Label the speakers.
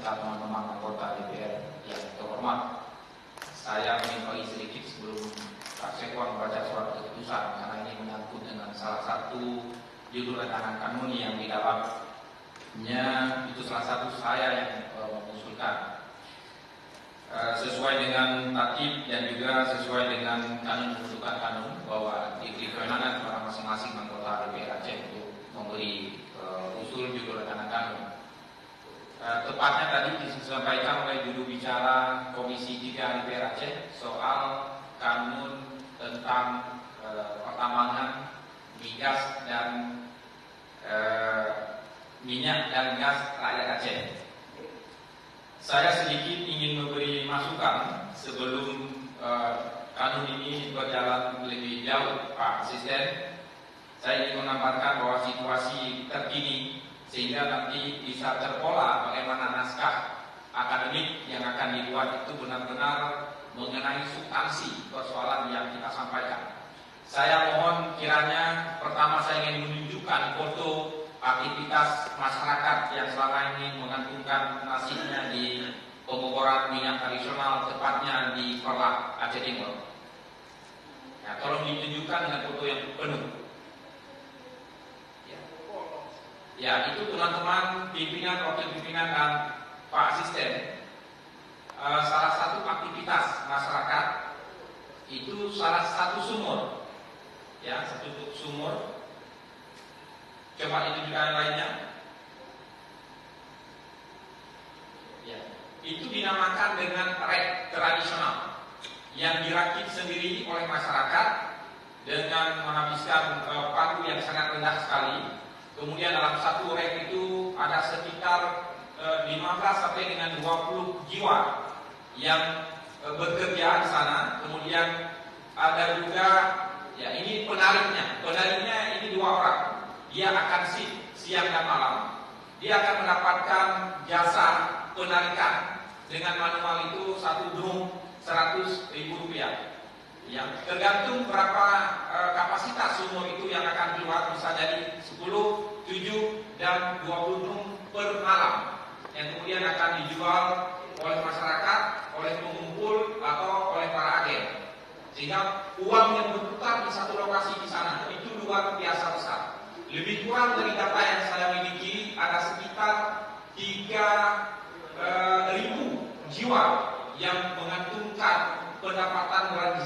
Speaker 1: serta teman-teman anggota DPR yang terhormat. Saya menginfokan sedikit sebelum Pak Sekwan membaca surat keputusan, karena ini menyangkut dengan salah satu judul rancangan kanun yang di dalamnya itu salah satu saya yang mengusulkan. Sesuai dengan tatib dan juga sesuai dengan kanun pembentukan kanun bahwa diberi kewenangan kepada masing-masing anggota DPR Aceh untuk memberi usul judul rancangan kanun. Tepatnya tadi disampaikan oleh juru bicara Komisi 3 DPR Aceh soal kanun tentang pertambangan migas dan minyak dan gas rakyat Aceh. Saya sedikit ingin memberi masukan sebelum kanun ini berjalan lebih jauh, Pak Asisten. Saya ingin menambahkan bahwa situasi terkini sehingga nanti bisa terpola bagaimana naskah akademik yang akan dibuat itu benar-benar mengenai substansi persoalan yang kita sampaikan. Saya mohon kiranya pertama saya ingin menunjukkan foto aktivitas masyarakat yang selama ini menggantungkan nasibnya di pemboboran minyak tradisional, tepatnya di Perlak, Aceh Timur. Ya, tolong ditunjukkan dengan foto yang penuh. Ya, itu teman-teman pimpinan, wakil pimpinan dan Pak Asisten. Salah satu aktivitas masyarakat itu salah satu sumur, ya, satu sumur. Coba itu juga yang lainnya. Ya, itu dinamakan dengan rek tradisional yang dirakit sendiri oleh masyarakat dengan menghabiskan pagu yang sangat rendah sekali. Kemudian dalam satu rek itu ada sekitar 15 sampai dengan 20 jiwa yang bekerja di sana. Kemudian ada juga, ya ini penariknya ini 2 orang. Dia akan siang dan malam. Dia akan mendapatkan jasa penarikan dengan manual itu 1 drum 100.000 rupiah. Ya, tergantung berapa kapasitas sumur itu yang akan keluar, bisa jadi 10, 7, dan 20 drum per malam yang kemudian akan dijual oleh masyarakat, oleh pengumpul atau oleh para agen. Sehingga uang yang berputar di satu lokasi di sana itu luar biasa besar. Lebih kurang dari data yang saya miliki ada sekitar 3.000 jiwa yang menggantungkan pendapatan bulan